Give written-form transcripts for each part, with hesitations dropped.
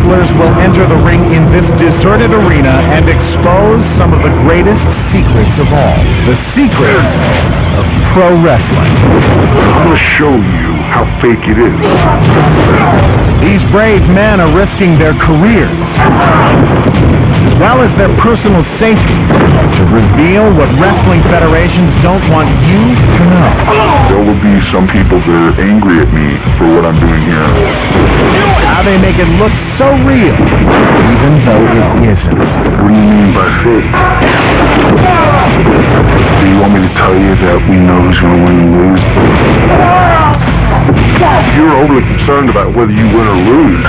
wrestlers will enter the ring in this deserted arena and expose some of the greatest secrets of all. The secrets of pro wrestling. I'm gonna show you how fake it is. These brave men are risking their careers, as well as their personal safety, to reveal what wrestling federations don't want you to know. There will be some people that are angry at me for what I'm doing here. How they make it look so real, even though it isn't. What do you mean by fake? Do you want me to tell you that we know who's gonna win and lose? If you're overly concerned about whether you win or lose,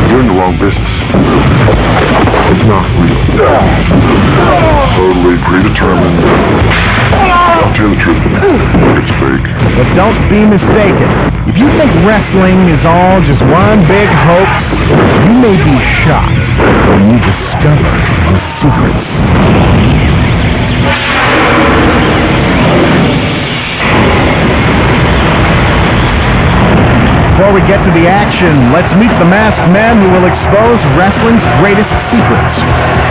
you're in the wrong business. It's not real. Totally predetermined. I'll tell you the truth. It's fake. But don't be mistaken. If you think wrestling is all just one big hoax, you may be shocked when you discover the secrets. Before we get to the action, let's meet the masked men who will expose wrestling's greatest secrets.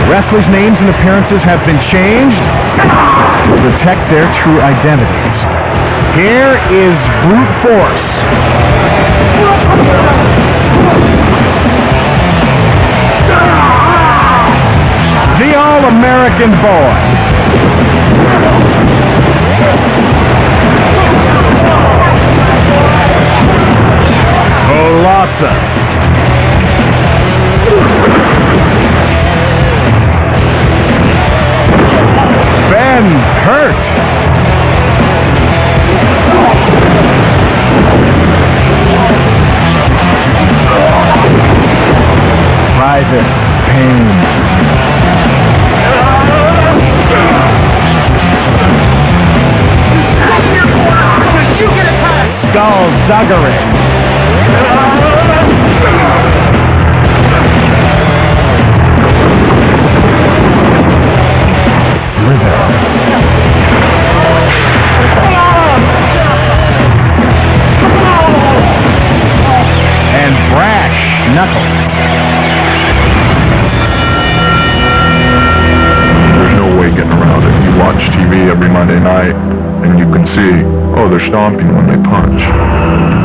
Wrestlers' names and appearances have been changed to protect their true identities. Here is Brute Force. The All-American Boy. Colossus. Ben Hurt. Private Pain. Skullduggery. And Brash Knuckles. There's no way getting around it. You watch TV every Monday night, and you can see, oh, they're stomping when they punch.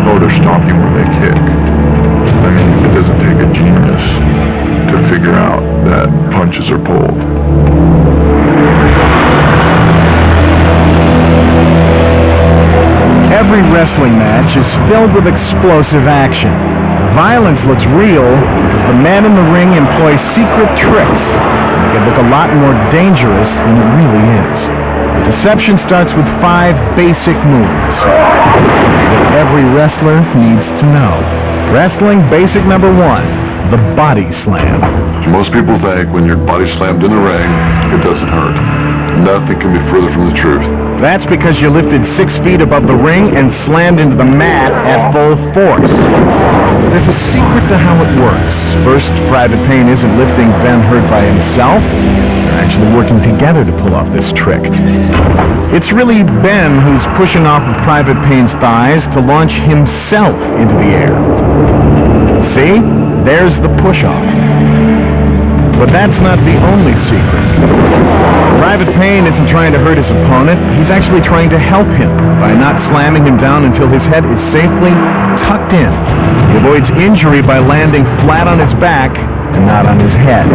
Oh, they're stomping when they kick. I mean, it doesn't take a genius to figure out that punches are pulled. Every wrestling match is filled with explosive action. Violence looks real because the men in the ring employ secret tricks that make it look a lot more dangerous than it really is. The deception starts with 5 basic moves that every wrestler needs to know. Wrestling basic number 1, the body slam. Most people think when you're body slammed in the ring, it doesn't hurt. Nothing can be further from the truth. That's because you lifted 6 feet above the ring and slammed into the mat at full force. There's a secret to how it works. First, Private Pain isn't lifting Ben Hurt by himself. They're actually working together to pull off this trick. It's really Ben who's pushing off of Private Pain's thighs to launch himself into the air. See? There's the push-off. But that's not the only secret. Private Pain isn't trying to hurt his opponent. He's actually trying to help him by not slamming him down until his head is safely tucked in. He avoids injury by landing flat on his back and not on his head.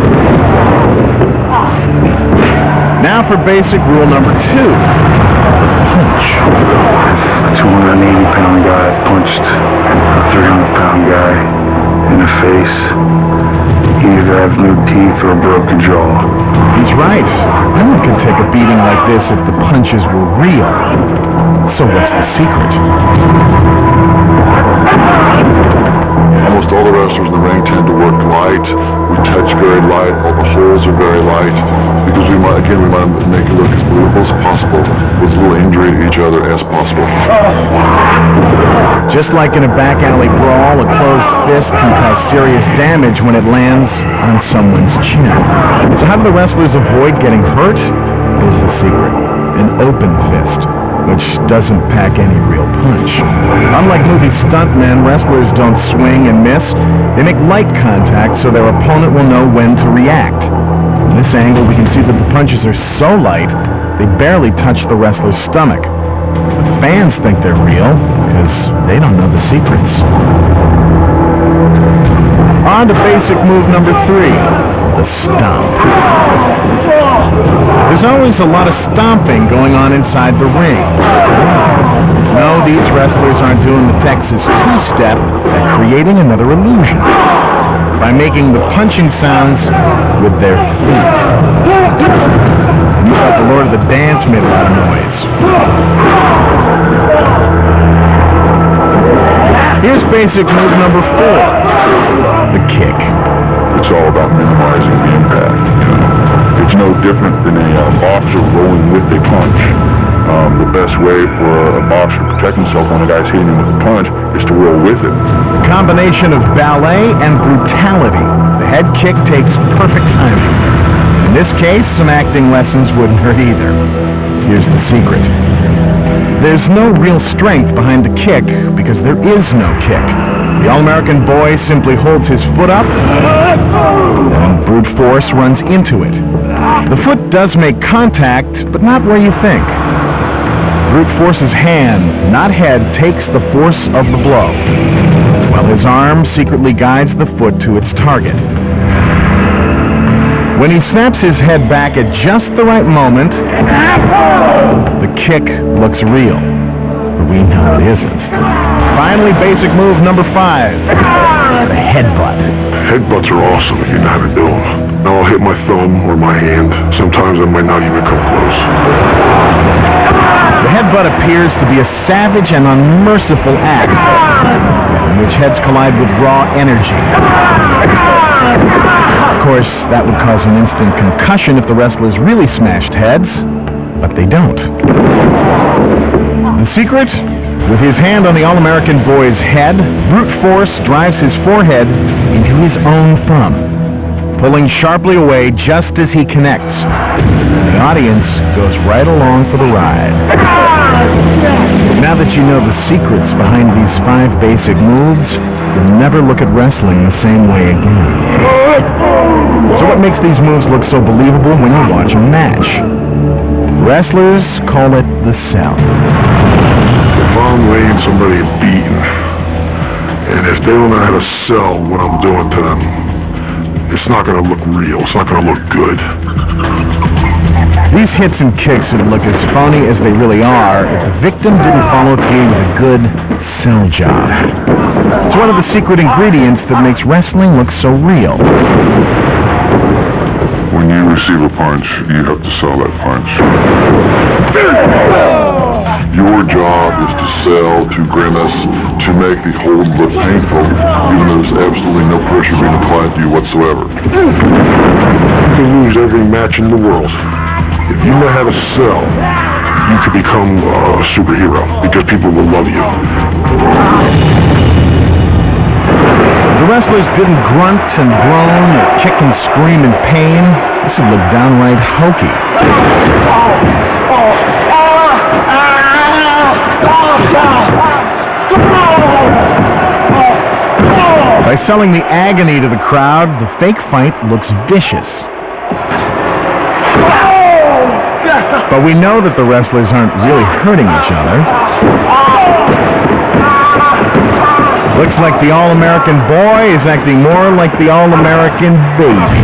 Now for basic rule number 2. Punch. A 280-pound guy punched a 300-pound guy in the face. He either has no teeth or a broken jaw. He's right. No one could take a beating like this if the punches were real. So what's the secret? Almost all the wrestlers in the ring tend to work light. We touch very light. All the holes are very light. Because we want to make it look as believable as possible with as little injury to each other as possible. Just like in a back alley brawl, a closed fist can cause serious damage when it lands on someone's chin. So how do the wrestlers avoid getting hurt? Here's the secret. An open fist, which doesn't pack any real punch. Unlike movie stuntmen, wrestlers don't swing and miss. They make light contact so their opponent will know when to react. From this angle, we can see that the punches are so light, they barely touch the wrestler's stomach. The fans think they're real because they don't know the secrets. On to basic move number 3, the stomp. There's always a lot of stomping going on inside the ring. No, these wrestlers aren't doing the Texas two-step, they're creating another illusion by making the punching sounds with their feet. You thought the Lord of the Dance made a lot of noise. Here's basic move number 4, the kick. It's all about minimizing the impact. It's no different than a boxer rolling with a punch. The best way for a boxer to protect himself when a guy's hitting him with a punch is to roll with it. A combination of ballet and brutality. The head kick takes perfect timing. In this case, some acting lessons wouldn't hurt either. Here's the secret. There's no real strength behind the kick because there is no kick. The All-American boy simply holds his foot up and brute force runs into it. The foot does make contact, but not where you think. Brute force's hand, not head, takes the force of the blow, while his arm secretly guides the foot to its target. When he snaps his head back at just the right moment, the kick looks real. But we know it isn't. Finally, basic move number 5, the headbutt. Headbutts are awesome if you know how to do them. Now I'll hit my thumb or my hand. Sometimes I might not even come close. The headbutt appears to be a savage and unmerciful act in which heads collide with raw energy. Of course, that would cause an instant concussion if the wrestlers really smashed heads, but they don't. The secret? With his hand on the All-American boy's head, brute force drives his forehead into his own thumb, pulling sharply away just as he connects. The audience goes right along for the ride. Now that you know the secrets behind these 5 basic moves, you'll never look at wrestling the same way again. So what makes these moves look so believable when you watch a match? Wrestlers call it the sell. If I'm laying somebody beaten, and if they don't know how to sell what I'm doing to them, it's not going to look real. It's not going to look good. These hits and kicks would look as phony as they really are if the victim didn't follow through with a good sell job. It's one of the secret ingredients that makes wrestling look so real. When you receive a punch, you have to sell that punch. Your job is to sell, to grimace, to make the hold look painful, even though there's absolutely no pressure being applied to you whatsoever. You can lose every match in the world. If you know how to sell, you can become a superhero because people will love you. The wrestlers didn't grunt and groan or kick and scream in pain. This would look downright hokey. By selling the agony to the crowd, the fake fight looks vicious. But we know that the wrestlers aren't really hurting each other. Looks like the All-American boy is acting more like the All-American baby.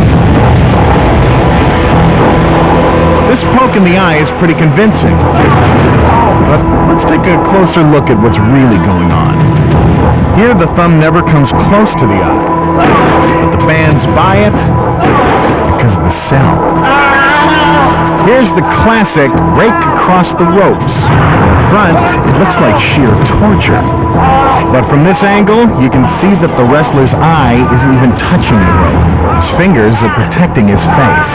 This poke in the eye is pretty convincing. But let's take a closer look at what's really going on. Here, the thumb never comes close to the eye. But the fans buy it because of the sell. Here's the classic rake across the ropes. In front, it looks like sheer torture. But from this angle, you can see that the wrestler's eye isn't even touching the rope. His fingers are protecting his face.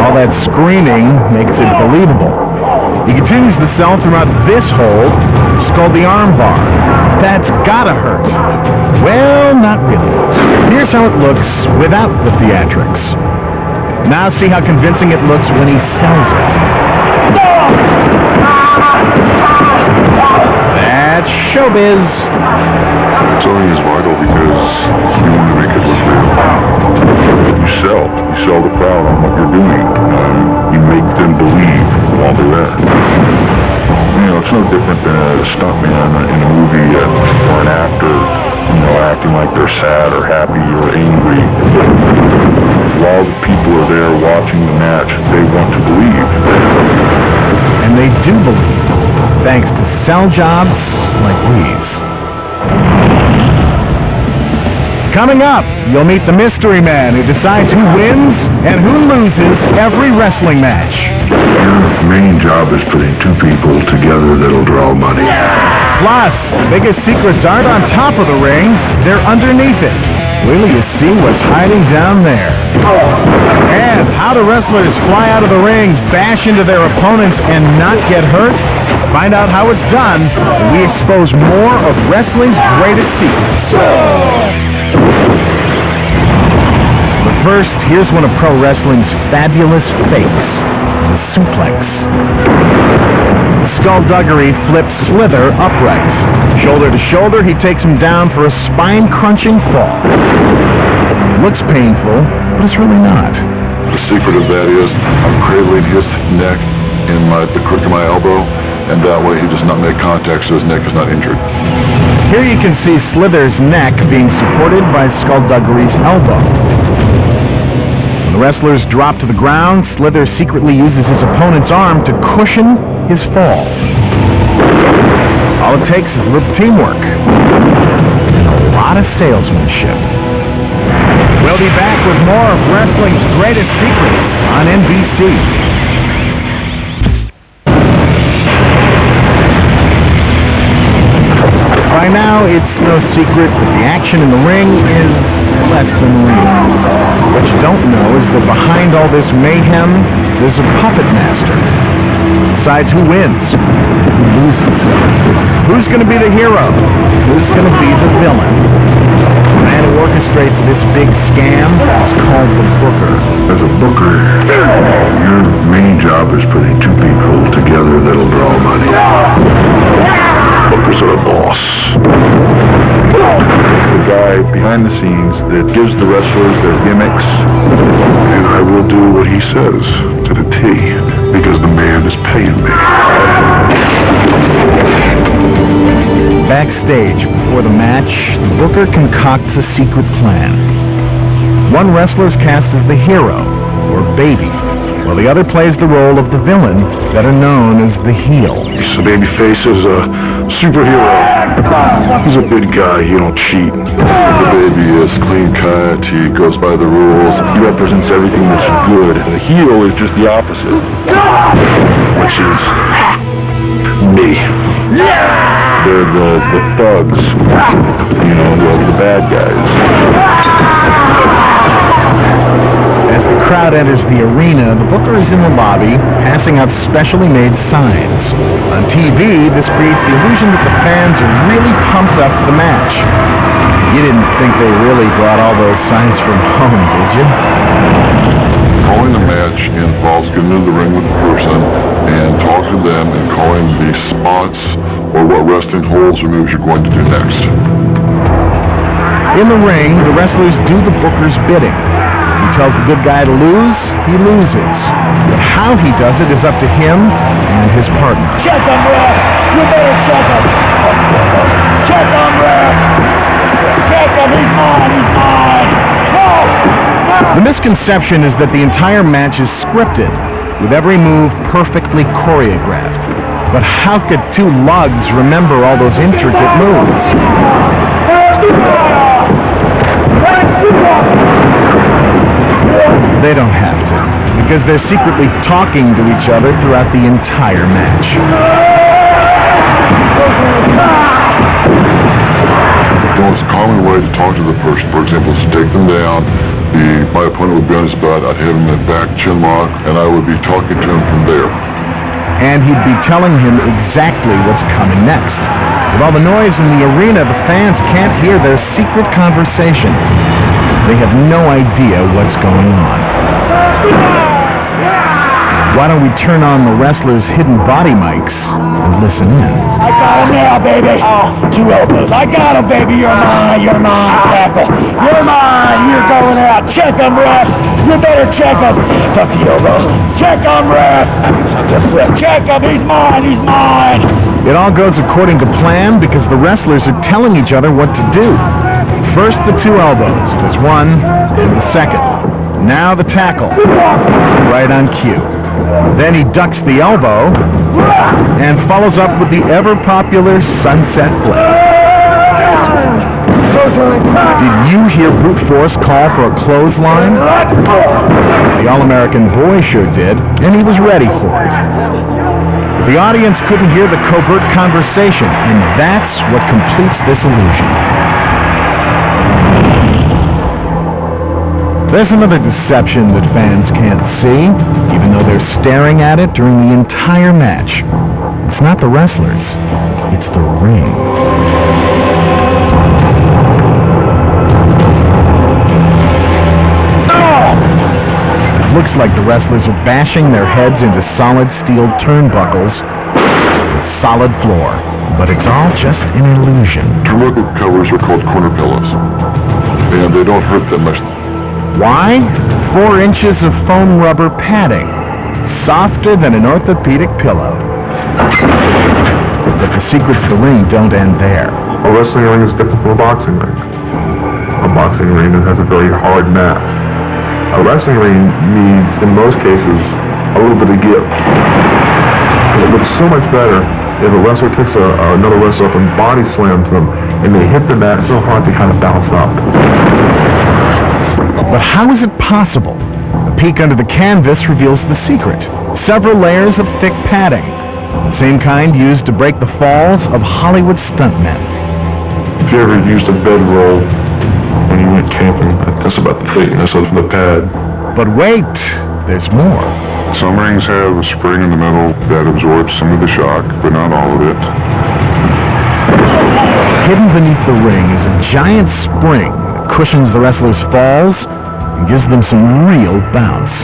All that screaming makes it believable. He continues to sell throughout this hold, which is called the arm bar. That's gotta hurt. Well, not really. Here's how it looks without the theatrics. Now see how convincing it looks when he sells it. That's showbiz. Selling is vital because you want to make it look real. You sell the crowd on what you're doing. You make them believe while they're there. You know, it's no different than a stuntman in a movie or an actor, you know, acting like they're sad or happy or angry. While the people are there watching the match, they want to believe. And they do believe, thanks to sell jobs like these. Coming up, you'll meet the mystery man who decides who wins and who loses every wrestling match. Your main job is putting two people together that'll draw money. Plus, the biggest secrets aren't on top of the ring, they're underneath it. Will you see what's hiding down there? And how do wrestlers fly out of the ring, bash into their opponents, and not get hurt? Find out how it's done when we expose more of wrestling's greatest secrets. But first, here's one of pro wrestling's fabulous fakes, the suplex. Skullduggery flips Slither upright. Shoulder to shoulder, he takes him down for a spine-crunching fall. Looks painful, but it's really not. The secret of that is I'm cradling his neck in the crook of my elbow, and that way he does not make contact so his neck is not injured. Here you can see Slither's neck being supported by Skullduggery's elbow. When the wrestlers drop to the ground, Slither secretly uses his opponent's arm to cushion his fall. All it takes is a little teamwork and a lot of salesmanship. We'll be back with more of wrestling's greatest secrets on NBC. By now, it's no secret that the action in the ring is less than real. What you don't know is that behind all this mayhem, there's a puppet master. Decides who wins, who loses, who's going to be the hero, who's going to be the villain. The man who orchestrates this big scam is called the Booker. As a booker, your main job is putting two people together that'll draw money. Bookers are the boss. The guy behind the scenes that gives the wrestlers their gimmicks. And I will do what he says to the T, because the man is paying me. Backstage, before the match, the Booker concocts a secret plan. One wrestler's cast as the hero, or baby, while the other plays the role of the villain, better known as the heel. So Babyface is a superhero. He's a good guy, he don't cheat. The baby is clean cut, he goes by the rules. He represents everything that's good. The heel is just the opposite. Which is me. They're the thugs, you know, the bad guys. As the crowd enters the arena, the Booker is in the lobby, passing out specially made signs. On TV, this creates the illusion that the fans are really pumped up for the match. You didn't think they really brought all those signs from home, did you? Calling the match involves getting into the ring with the person and talking to them and calling the spots or what wrestling holds or moves you're going to do next. In the ring, the wrestlers do the Booker's bidding. He tells the good guy to lose, he loses. But how he does it is up to him and his partner. Check him, ref! You better check him! Check him, ref! Check him! He's mine! He's mine! No! No! The misconception is that the entire match is scripted, with every move perfectly choreographed. But how could two lugs remember all those intricate moves? They don't have to, because they're secretly talking to each other throughout the entire match. The most common way to talk to the person, for example, is to take them down. My opponent would be on his butt, I'd hit him in the back chin lock, and I would be talking to him from there. And he'd be telling him exactly what's coming next. With all the noise in the arena, the fans can't hear their secret conversation. They have no idea what's going on. Why don't we turn on the wrestlers' hidden body mics and listen in? I got him now, baby. Two elbows. I got him, baby. You're mine, tackle. You're mine. You're going out. Check him, ref. You better check him. Tuck the elbow. Check him, ref. Check him. He's mine. It all goes according to plan because the wrestlers are telling each other what to do. First the two elbows. There's one, and the second. Now the tackle. Right on cue. Then he ducks the elbow and follows up with the ever-popular sunset flip. Did you hear brute force call for a clothesline? The All-American boy sure did, and he was ready for it. The audience couldn't hear the covert conversation, and that's what completes this illusion. There's another deception that fans can't see, even though they're staring at it during the entire match. It's not the wrestlers, it's the ring. It looks like the wrestlers are bashing their heads into solid steel turnbuckles with solid floor, but it's all just an illusion. Turnbuckle covers are called corner pillows, and they don't hurt that much. Why? 4 inches of foam rubber padding, softer than an orthopedic pillow. But the secrets of the ring don't end there. A wrestling ring is different from a boxing ring. A boxing ring has a very hard mat. A wrestling ring needs, in most cases, a little bit of give. It looks so much better if a wrestler picks another wrestler up and body slams them, and they hit the mat so hard they kind of bounce up. But how is it possible? A peek under the canvas reveals the secret. Several layers of thick padding, the same kind used to break the falls of Hollywood stuntmen. If you ever used a bedroll when you went camping, that's about the thickness of the pad. But wait, there's more. Some rings have a spring in the middle that absorbs some of the shock, but not all of it. Hidden beneath the ring is a giant spring that cushions the wrestlers' falls and gives them some real bounce.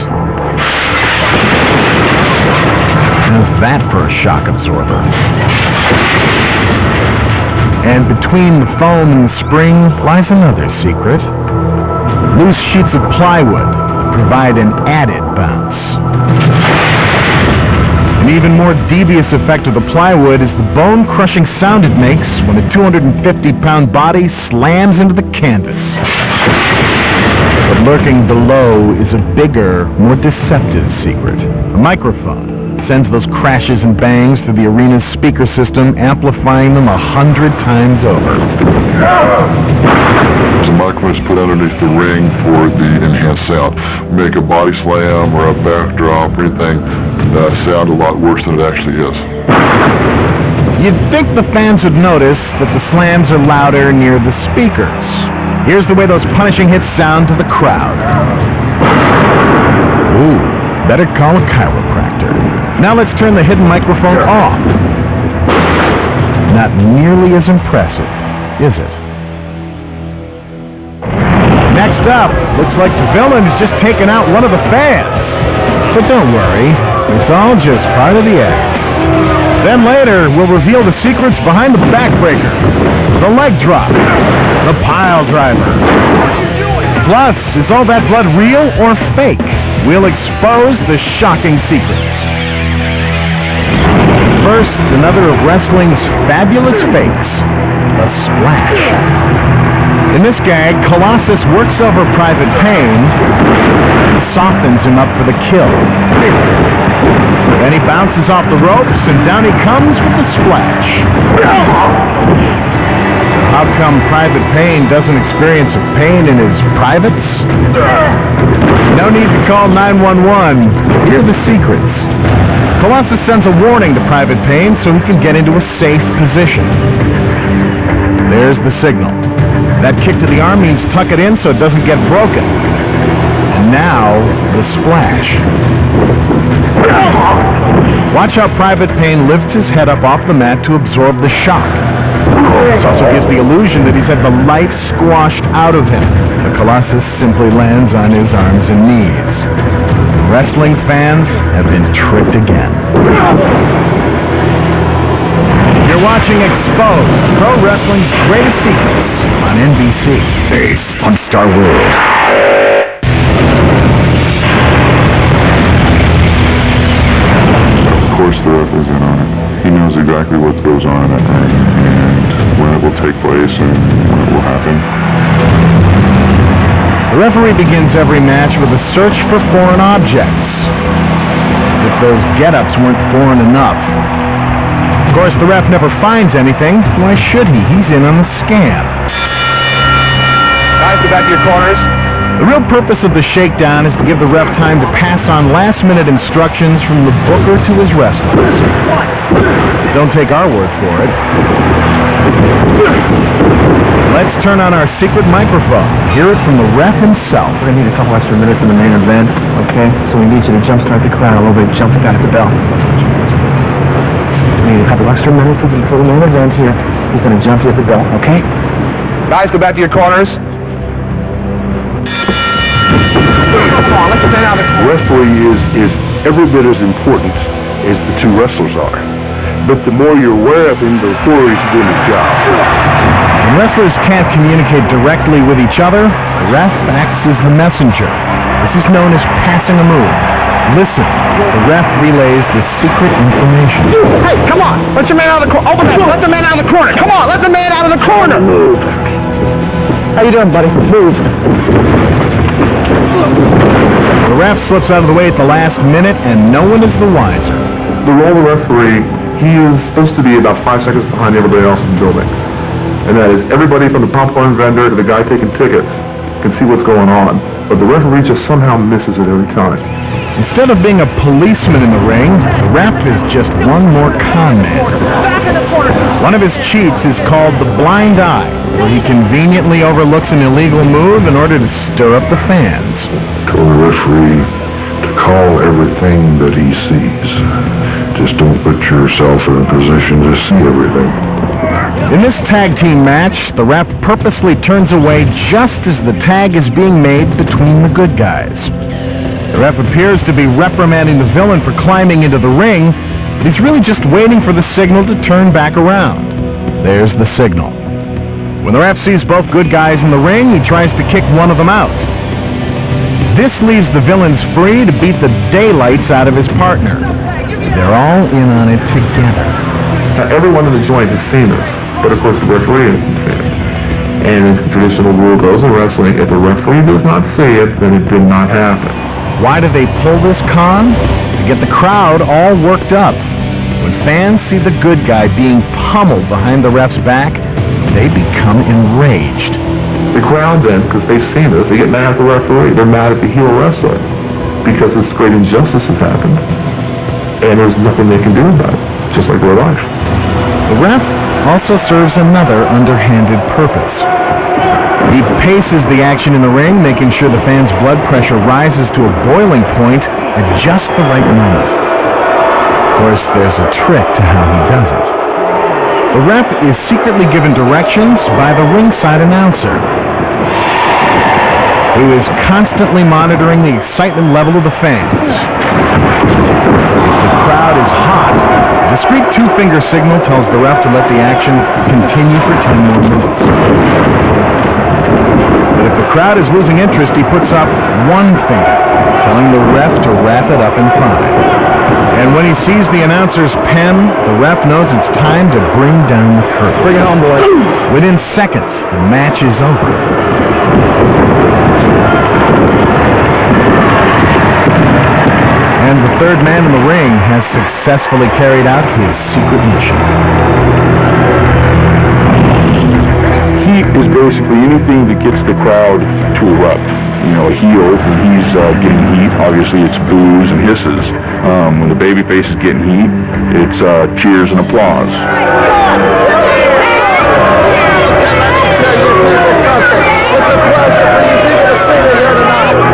How's that for a shock absorber? And between the foam and the spring lies another secret. Loose sheets of plywood provide an added bounce. An even more devious effect of the plywood is the bone-crushing sound it makes when a 250-pound body slams into the canvas. But lurking below is a bigger, more deceptive secret. A microphone sends those crashes and bangs through the arena's speaker system, amplifying them 100 times over. The microphone is put underneath the ring for the enhanced sound. Make a body slam or a backdrop or anything sound a lot worse than it actually is. You'd think the fans would notice that the slams are louder near the speakers. Here's the way those punishing hits sound to the crowd. Ooh, better call a chiropractor. Now let's turn the hidden microphone off. Not nearly as impressive, is it? Next up, looks like the villain has just taken out one of the fans. But don't worry, it's all just part of the act. Then later, we'll reveal the secrets behind the backbreaker, the leg drop, the pile driver. Plus, is all that blood real or fake? We'll expose the shocking secrets. First, another of wrestling's fabulous fakes, the splash. In this gag, Colossus works over Private Payne and softens him up for the kill. Then he bounces off the ropes, and down he comes with the splash. How come Private Payne doesn't experience a pain in his privates? No need to call 911. Here are the secrets. Colossus sends a warning to Private Payne so he can get into a safe position. There's the signal. That kick to the arm means tuck it in so it doesn't get broken. And now, the splash. Watch how Private Payne lifts his head up off the mat to absorb the shock. This also gives the illusion that he's had the life squashed out of him. The Colossus simply lands on his arms and knees. Wrestling fans have been tricked again. You're watching Exposed, Pro Wrestling's Greatest Secrets on NBC. Based on Star Wars. Of course the ref is in on it. He knows exactly what goes on in that ring and when it will take place and when it will happen. The referee begins every match with a search for foreign objects. If those get-ups weren't foreign enough. Of course, the ref never finds anything. Why should he? He's in on the scam. Guys, go back to your corners. The real purpose of the shakedown is to give the ref time to pass on last-minute instructions from the booker to his wrestlers. Don't take our word for it. Let's turn on our secret microphone. Hear it from the ref himself. We're gonna need a couple extra minutes in the main event, okay? So we need you to jumpstart the crowd a little bit. Jump the guy at the bell. We need a couple extra minutes for the main event here. He's gonna jump you at the bell, okay? Guys, go back to your corners. Come on, let's stand out of the corner. Referee is every bit as important as the two wrestlers are. But the more you're aware of him, the poorer he's doing his job. When wrestlers can't communicate directly with each other, the ref acts as the messenger. This is known as passing a move. Listen, the ref relays the secret information. Hey, come on! Let your man out of the corner. Open that! Let the man out of the corner! Come on! Let the man out of the corner! Move. How you doing, buddy? Move. The ref slips out of the way at the last minute, and no one is the wiser. The role of the referee, he is supposed to be about 5 seconds behind everybody else in the building. And that is, everybody from the popcorn vendor to the guy taking tickets can see what's going on. But the referee just somehow misses it every time. Instead of being a policeman in the ring, the ref is just one more con man. One of his cheats is called the blind eye, where he conveniently overlooks an illegal move in order to stir up the fans. Tell the referee to call everything that he sees. Just don't put yourself in a position to see everything. In this tag team match, the ref purposely turns away just as the tag is being made between the good guys. The ref appears to be reprimanding the villain for climbing into the ring, but he's really just waiting for the signal to turn back around. There's the signal. When the ref sees both good guys in the ring, he tries to kick one of them out. This leaves the villains free to beat the daylights out of his partner. They're all in on it together. Now, everyone in the joint has seen this, but of course the referee hasn't seen it. And as the traditional rule goes in wrestling, if the referee does not see it, then it did not happen. Why do they pull this con? To get the crowd all worked up. When fans see the good guy being pummeled behind the ref's back, they become enraged. The crowd then, because they've seen this, they get mad at the referee. They're mad at the heel wrestler because this great injustice has happened, and there's nothing they can do about it, just like real life. The ref also serves another underhanded purpose. He paces the action in the ring, making sure the fans' blood pressure rises to a boiling point at just the right moment. Of course, there's a trick to how he does it. The ref is secretly given directions by the ringside announcer, who is constantly monitoring the excitement level of the fans. If the crowd is hot, a discreet two-finger signal tells the ref to let the action continue for 10 more minutes. But if the crowd is losing interest, he puts up one finger, telling the ref to wrap it up in 5. And when he sees the announcer's pen, the ref knows it's time to bring down the curtain. Bring it on, boys. Within seconds, the match is over. And the third man in the ring has successfully carried out his secret mission. Heat is basically anything that gets the crowd to erupt. You know, a heel, when he's getting heat, obviously it's boos and hisses. When the babyface is getting heat, it's cheers and applause.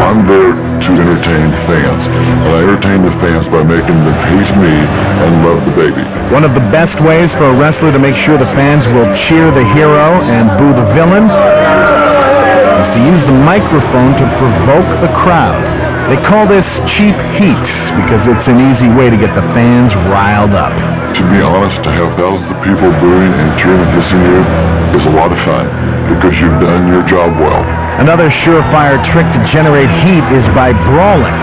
I'm there to entertain fans, and I entertain the fans by making them hate me and love the baby. One of the best ways for a wrestler to make sure the fans will cheer the hero and boo the villain is to use the microphone to provoke the crowd. They call this cheap heat because it's an easy way to get the fans riled up. To be honest, to have thousands of people booing and cheering and hissing you is a lot of fun because you've done your job well. Another surefire trick to generate heat is by brawling,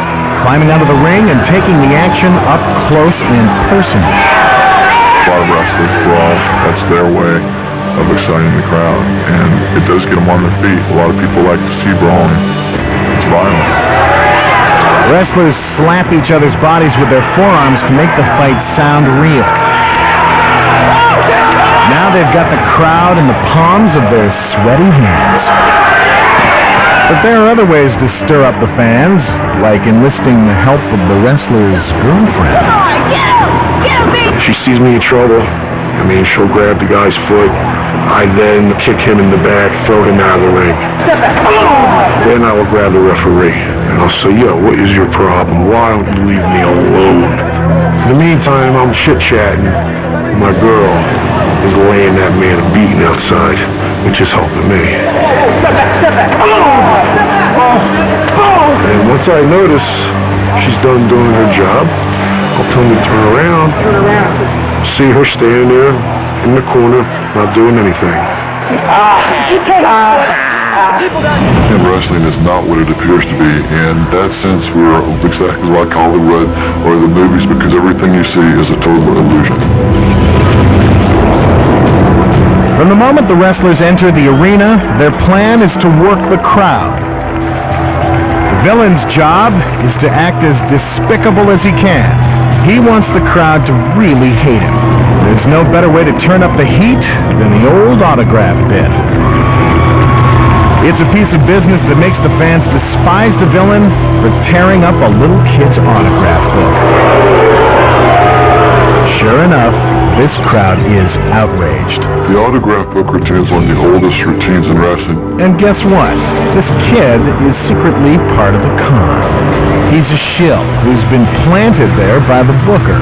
climbing out of the ring and taking the action up close and personal. A lot of wrestlers brawl. That's their way of exciting the crowd, and it does get them on their feet. A lot of people like to see brawling. It's violent. Wrestlers slap each other's bodies with their forearms to make the fight sound real. Now they've got the crowd in the palms of their sweaty hands. But there are other ways to stir up the fans, like enlisting the help of the wrestler's girlfriend. She sees me in trouble. I mean, she'll grab the guy's foot. I then kick him in the back, throw him out of the ring. Then I will grab the referee, and I'll say, yo, what is your problem? Why don't you leave me alone? In the meantime, I'm chit-chatting. My girl is laying that man a beating outside, which is helping me. And once I notice she's done doing her job, I'll tell her to turn around. See her standing there in the corner, not doing anything. And wrestling is not what it appears to be. In that sense, we're exactly like Hollywood or the movies because everything you see is a total illusion. From the moment the wrestlers enter the arena, their plan is to work the crowd. The villain's job is to act as despicable as he can. He wants the crowd to really hate him. There's no better way to turn up the heat than the old autograph bit. It's a piece of business that makes the fans despise the villain for tearing up a little kid's autograph book. Sure enough, this crowd is outraged. The autograph book retains one of the oldest routines in wrestling. And guess what? This kid is secretly part of a con. He's a shill who's been planted there by the booker.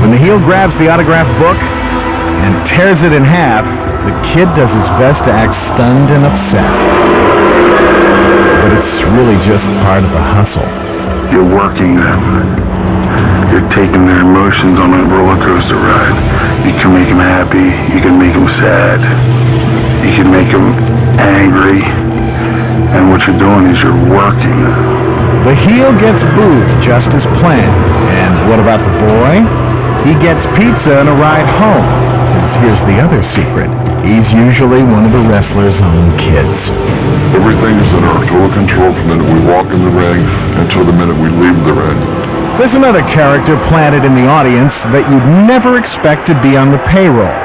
When the heel grabs the autograph book and tears it in half, the kid does his best to act stunned and upset. But it's really just part of the hustle. You're working them. You're taking their emotions on a roller coaster ride. You can make them happy. You can make them sad. You can make them angry. And what you're doing is you're working them. The heel gets booed just as planned. And what about the boy? He gets pizza and a ride home. And here's the other secret. He's usually one of the wrestler's own kids. Everything is in our total control from the minute we walk in the ring until the minute we leave the ring. There's another character planted in the audience that you'd never expect to be on the payroll.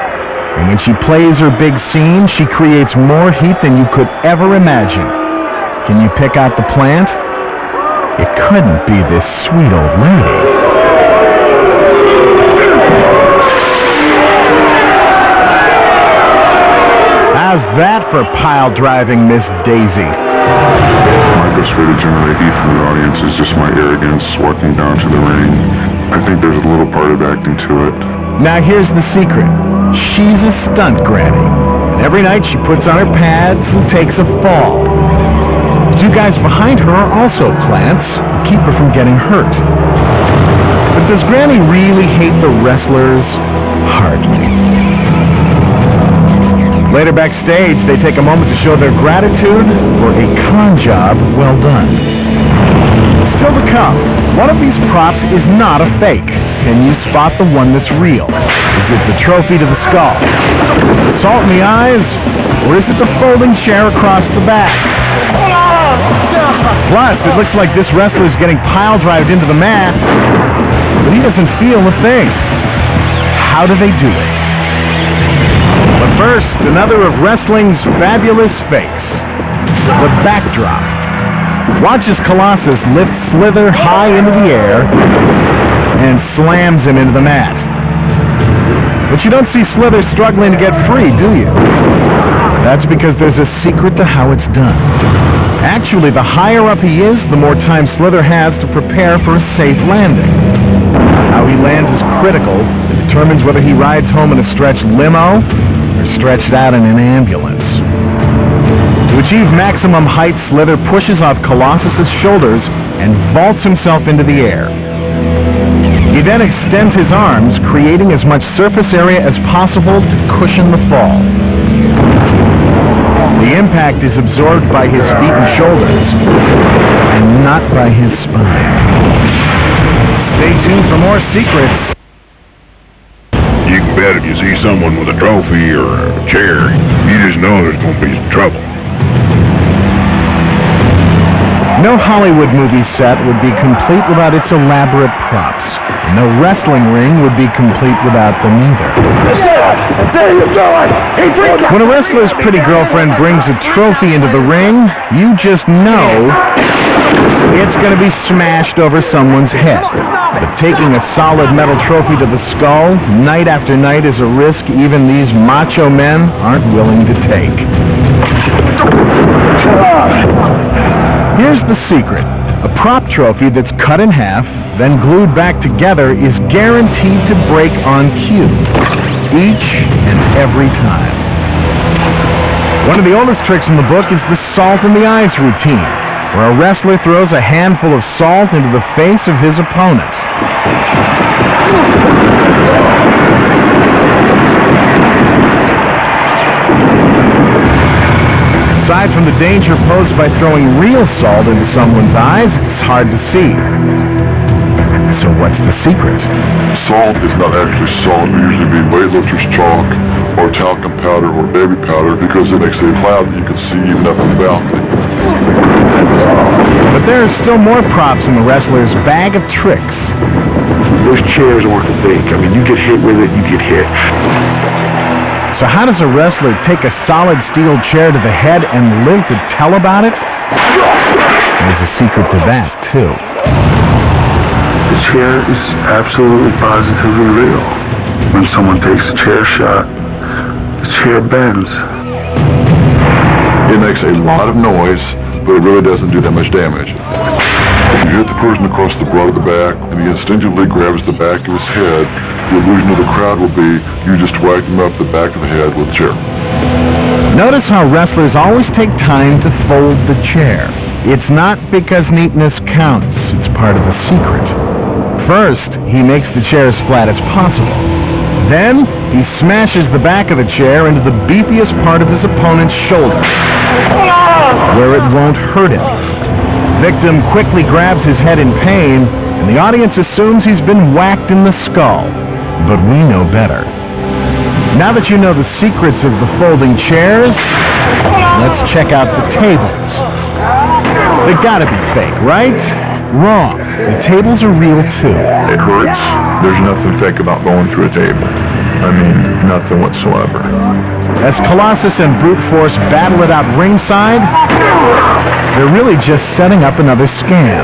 And when she plays her big scene, she creates more heat than you could ever imagine. Can you pick out the plant? It couldn't be this sweet old lady. How's that for pile-driving Miss Daisy? My best way to generate heat from the audience is just my arrogance walking down to the ring. I think there's a little part of acting to it. Now here's the secret. She's a stunt granny. And every night she puts on her pads and takes a fall. The two guys behind her are also plants who keep her from getting hurt. But does Granny really hate the wrestlers? Hardly. Later backstage, they take a moment to show their gratitude for a con job well done. Still to come, one of these props is not a fake. Can you spot the one that's real? Is it the trophy to the skull? Salt in the eyes? Or is it the folding chair across the back? Plus, it looks like this wrestler's getting pile-drived into the mat, but he doesn't feel a thing. How do they do it? But first, another of wrestling's fabulous fakes. The backdrop. Watch as Colossus lifts Slither high into the air and slams him into the mat. But you don't see Slither struggling to get free, do you? That's because there's a secret to how it's done. Actually, the higher up he is, the more time Slither has to prepare for a safe landing. How he lands is critical. It determines whether he rides home in a stretched limo or stretched out in an ambulance. To achieve maximum height, Slither pushes off Colossus's shoulders and vaults himself into the air. He then extends his arms, creating as much surface area as possible to cushion the fall. The impact is absorbed by his feet and shoulders, and not by his spine. Stay tuned for more secrets. You can bet if you see someone with a trophy or a chair, you just know there's going to be some trouble. No Hollywood movie set would be complete without its elaborate props. No wrestling ring would be complete without them either. When a wrestler's pretty girlfriend brings a trophy into the ring, you just know it's going to be smashed over someone's head. But taking a solid metal trophy to the skull, night after night, is a risk even these macho men aren't willing to take. Here's the secret. A prop trophy that's cut in half, then glued back together, is guaranteed to break on cue, each and every time. One of the oldest tricks in the book is the salt in the eyes routine, where a wrestler throws a handful of salt into the face of his opponent. Aside from the danger posed by throwing real salt into someone's eyes, it's hard to see. So what's the secret? Salt is not actually salt. It usually be weightlifter's chalk or talcum powder or baby powder because it makes a cloud that you can see nothing about. But there are still more props in the wrestler's bag of tricks. Those chairs aren't fake. I mean, you get hit with it, you get hit. So how does a wrestler take a solid steel chair to the head and live to tell about it? There's a secret to that, too. The chair is absolutely positively real. When someone takes a chair shot, the chair bends. It makes a lot of noise, but it really doesn't do that much damage. If you hit the person across the broad of the back and he instinctively grabs the back of his head, the illusion of the crowd will be you just whacked him up the back of the head with a chair. Notice how wrestlers always take time to fold the chair. It's not because neatness counts. It's part of the secret. First, he makes the chair as flat as possible. Then, he smashes the back of the chair into the beefiest part of his opponent's shoulder, where it won't hurt him. The victim quickly grabs his head in pain, and the audience assumes he's been whacked in the skull. But we know better. Now that you know the secrets of the folding chairs, let's check out the tables. They gotta be fake, right? Wrong. The tables are real, too. It hurts. There's nothing fake about going through a table. I mean, nothing whatsoever. As Colossus and Brute Force battle it out ringside, they're really just setting up another scam.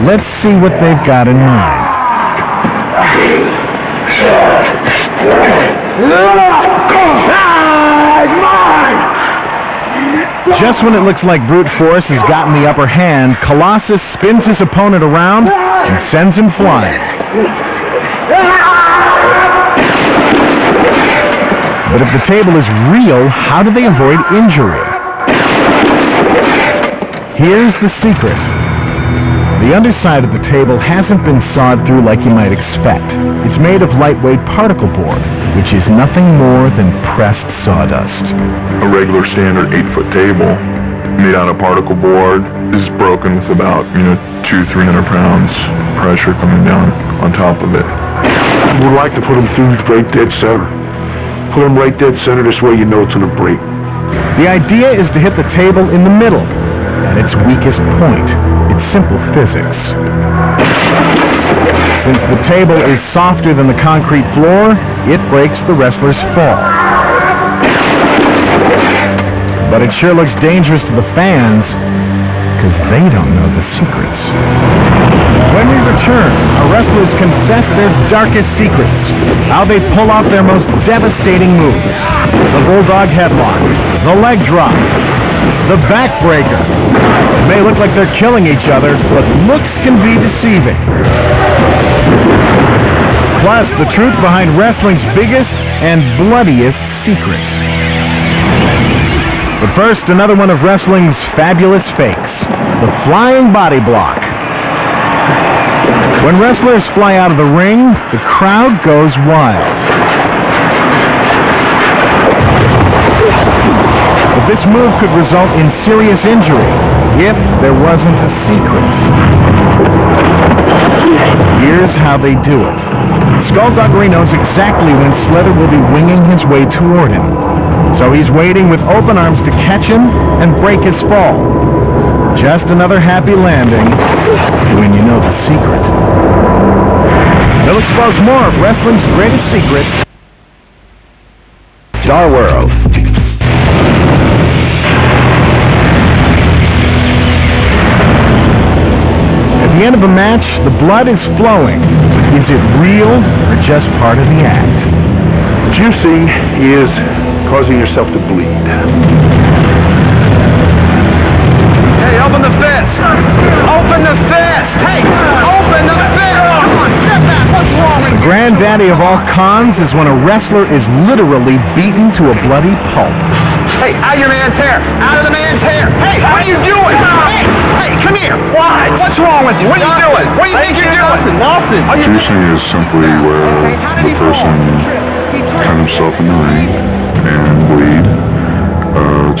Let's see what they've got in mind. Just when it looks like Brute Force has gotten the upper hand, Colossus spins his opponent around and sends him flying. But if the table is real, how do they avoid injury? Here's the secret. The underside of the table hasn't been sawed through like you might expect. It's made of lightweight particle board, which is nothing more than pressed sawdust. A regular standard 8-foot table made out of particle board is broken with about, 200-300 pounds pressure coming down on top of it. We'd like to put them through right dead center. Put them right dead center, this way you know it's going to break. The idea is to hit the table in the middle, at its weakest point. It's simple physics. Since the table is softer than the concrete floor, it breaks the wrestler's fall. But it sure looks dangerous to the fans, because they don't know the secrets. When we return, our wrestlers confess their darkest secrets, how they pull off their most devastating moves. The bulldog headlock, the leg drop, the backbreaker. It may look like they're killing each other, but looks can be deceiving. Plus, the truth behind wrestling's biggest and bloodiest secrets. But first, another one of wrestling's fabulous fakes, the flying body block. When wrestlers fly out of the ring, the crowd goes wild. But this move could result in serious injury if there wasn't a secret. Here's how they do it. Skullduggery knows exactly when Slither will be winging his way toward him. So he's waiting with open arms to catch him and break his fall. Just another happy landing when you know the secret. They'll expose more of wrestling's greatest secret. Star World. At the end of a match, the blood is flowing. Is it real or just part of the act? Juicing is causing yourself to bleed. Hey, open the fist! Open the fist! Hey, open the fist! Come on, step back! What's wrong with The granddaddy of all cons is when a wrestler is literally beaten to a bloody pulp. Hey, out of your man's hair! Out of the man's hair! Hey, what are you doing? Hey, come here! What? What's wrong with you? What are you doing? What do you think you're doing? Nothing. Juicing is simply where the person cut himself in the ring and bleed,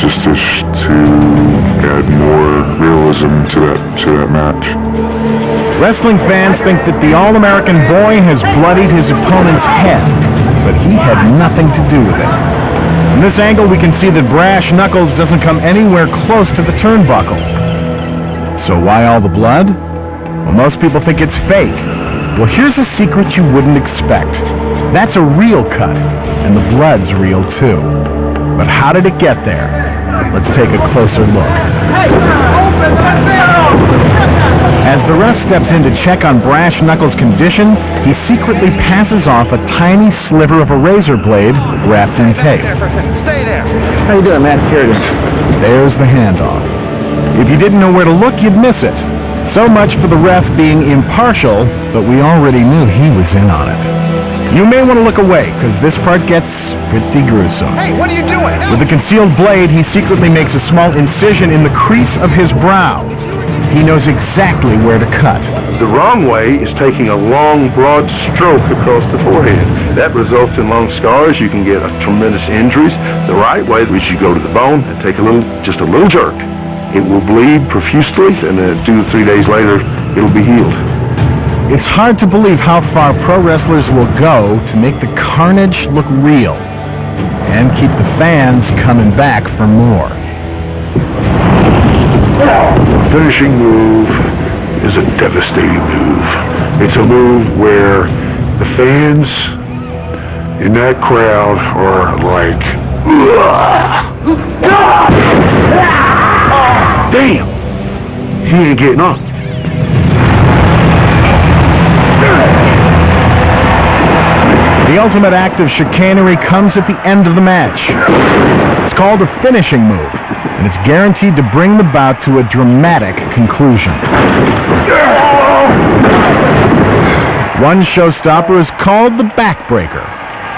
just to add more realism to that match. Wrestling fans think that the All-American boy has bloodied his opponent's head, but he had nothing to do with it. From this angle, we can see that Brash Knuckles doesn't come anywhere close to the turnbuckle. So why all the blood? Well, most people think it's fake. Well, here's a secret you wouldn't expect. That's a real cut, and the blood's real too. But how did it get there? Let's take a closer look. As the ref steps in to check on Brash Knuckles' condition, he secretly passes off a tiny sliver of a razor blade wrapped in tape. Stay there! How you doing, man? Here it is. There's the handoff. If you didn't know where to look, you'd miss it. So much for the ref being impartial, but we already knew he was in on it. You may want to look away, because this part gets pretty gruesome. Hey, what are you doing? With the concealed blade, he secretly makes a small incision in the crease of his brow. He knows exactly where to cut. The wrong way is taking a long, broad stroke across the forehead. That results in long scars. You can get tremendous injuries. The right way is you go to the bone and take just a little jerk. It will bleed profusely, and 2 to 3 days later, it'll be healed. It's hard to believe how far pro wrestlers will go to make the carnage look real and keep the fans coming back for more. The finishing move is a devastating move. It's a move where the fans in that crowd are like, damn, he ain't getting up. The ultimate act of chicanery comes at the end of the match. It's called a finishing move, and it's guaranteed to bring the bout to a dramatic conclusion. One showstopper is called the backbreaker.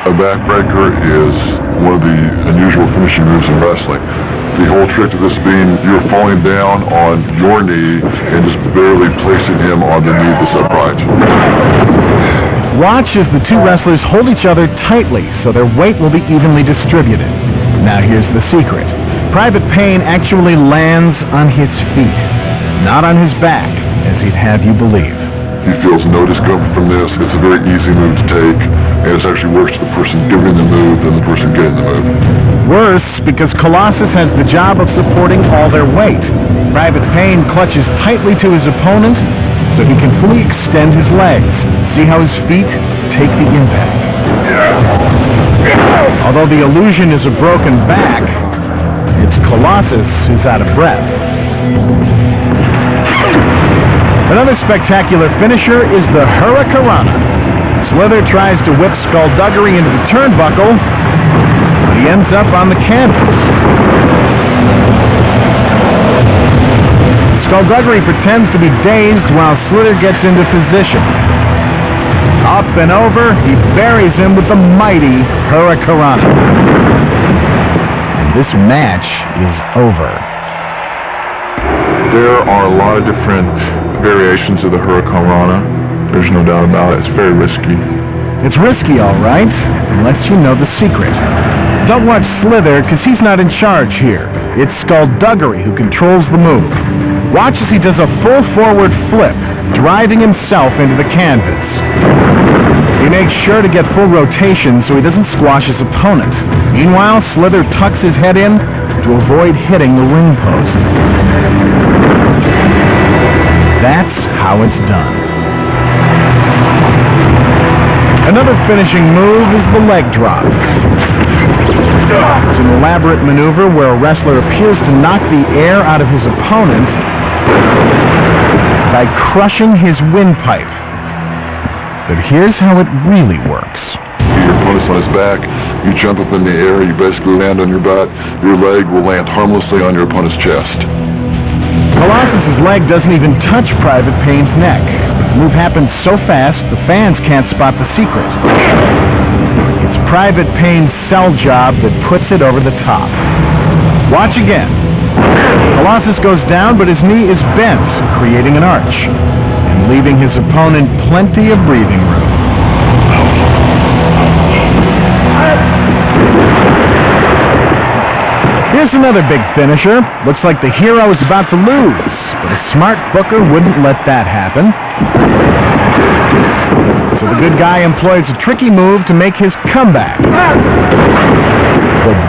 A backbreaker is one of the unusual finishing moves in wrestling. The whole trick of this being you're falling down on your knee and just barely placing him on the knee that's upright. Watch as the two wrestlers hold each other tightly so their weight will be evenly distributed. Now here's the secret. Private Payne actually lands on his feet, not on his back, as he'd have you believe. He feels no discomfort from this. It's a very easy move to take, and it's actually worse to the person giving the move than the person getting the move. Worse, because Colossus has the job of supporting all their weight. Private Payne clutches tightly to his opponent so he can fully extend his legs. See how his feet take the impact. Although the illusion is a broken back, it's Colossus who's out of breath. Another spectacular finisher is the Hurricanrana. Slither tries to whip Skullduggery into the turnbuckle, but he ends up on the canvas. Skullduggery pretends to be dazed while Slither gets into position. Up and over, he buries him with the mighty Hurricanrana. And this match is over. There are a lot of different variations of the Hurricanrana. There's no doubt about it. It's very risky. It's risky, all right, unless you know the secret. Don't watch Slither, because he's not in charge here. It's Skullduggery who controls the move. Watch as he does a full forward flip, driving himself into the canvas. He makes sure to get full rotation so he doesn't squash his opponent. Meanwhile, Slither tucks his head in to avoid hitting the ring post. That's how it's done. Another finishing move is the leg drop. It's an elaborate maneuver where a wrestler appears to knock the air out of his opponent by crushing his windpipe. But here's how it really works. Your opponent's on his back, you jump up in the air, you basically land on your butt, your leg will land harmlessly on your opponent's chest. Colossus's leg doesn't even touch Private Payne's neck. The move happens so fast, the fans can't spot the secret. It's Private Payne's sell job that puts it over the top. Watch again. Colossus goes down, but his knee is bent, creating an arch, and leaving his opponent plenty of breathing room. Here's another big finisher. Looks like the hero is about to lose, but a smart booker wouldn't let that happen. So the good guy employs a tricky move to make his comeback. The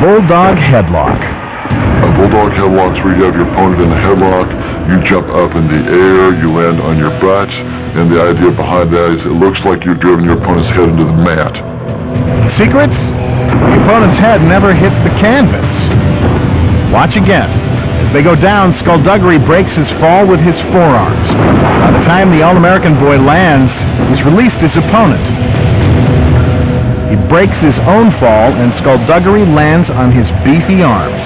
Bulldog Headlock. A Bulldog Headlock's where you have your opponent in the headlock, you jump up in the air, you land on your butt, and the idea behind that is it looks like you've driven your opponent's head into the mat. Secrets? The opponent's head never hits the canvas. Watch again. As they go down, Skullduggery breaks his fall with his forearms. By the time the All-American boy lands, he's released his opponent. He breaks his own fall, and Skullduggery lands on his beefy arms.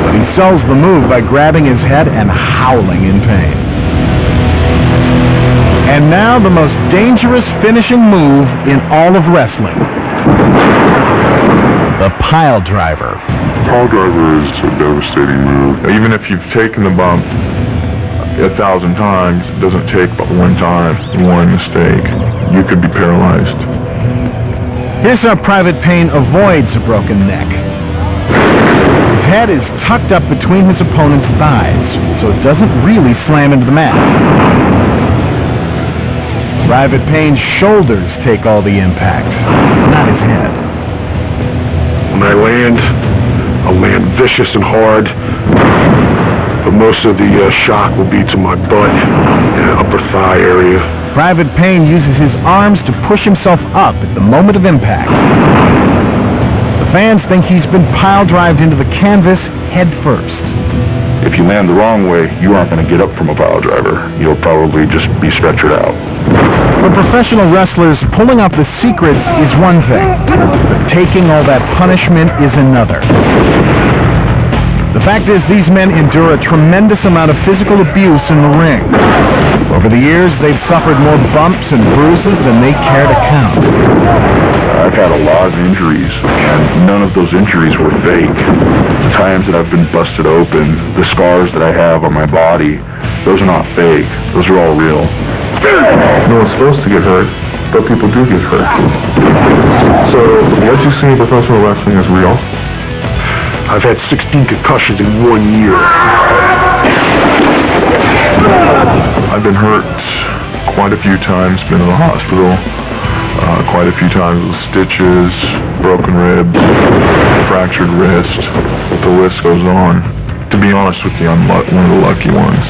But he sells the move by grabbing his head and howling in pain. And now the most dangerous finishing move in all of wrestling. The Pile Driver. Pile driver is a devastating move. Even if you've taken the bump 1,000 times, it doesn't take but one time, one mistake. You could be paralyzed. Here's how Private Payne avoids a broken neck. His head is tucked up between his opponent's thighs, so it doesn't really slam into the mat. Private Payne's shoulders take all the impact, not his head. When I land, I'll land vicious and hard, but most of the shock will be to my butt and upper thigh area. Private Payne uses his arms to push himself up at the moment of impact. The fans think he's been pile-drived into the canvas head first. If you land the wrong way, you aren't going to get up from a pile driver. You'll probably just be stretchered out. For professional wrestlers, pulling off the secret is one thing, but taking all that punishment is another. The fact is, these men endure a tremendous amount of physical abuse in the ring. Over the years, they've suffered more bumps and bruises than they care to count. I've had a lot of injuries, and none of those injuries were fake. The times that I've been busted open, the scars that I have on my body, those are not fake. Those are all real. No one's supposed to get hurt, but people do get hurt. So, what you see in professional wrestling is real? I've had 16 concussions in 1 year. I've been hurt quite a few times, been in the hospital quite a few times with stitches, broken ribs, fractured wrist. The list goes on. To be honest with you, I'm one of the lucky ones.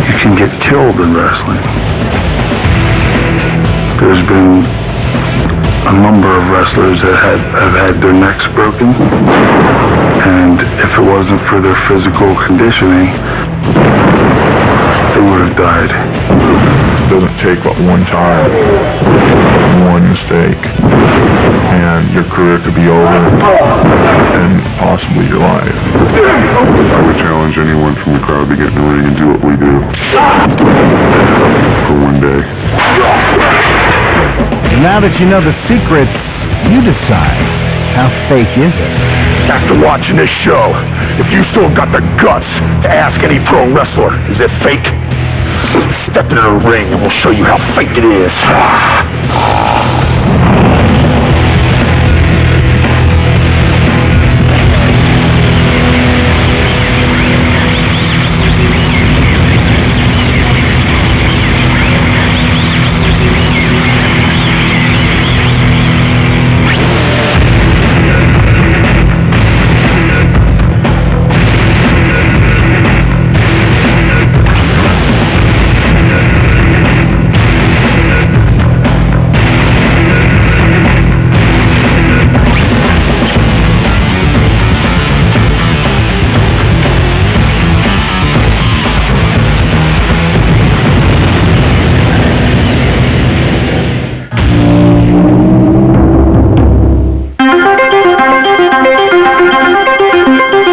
You can get killed in wrestling. There's been a number of wrestlers that have had their necks broken, and if it wasn't for their physical conditioning, they would have died. It doesn't take but one time, one mistake, and your career could be over, and possibly your life. I would challenge anyone from the crowd to get in the ring and do what we do. For one day. And now that you know the secrets, you decide. How fake is it? After watching this show, if you still got the guts to ask any pro wrestler, is it fake? Step into the ring and we'll show you how fake it is.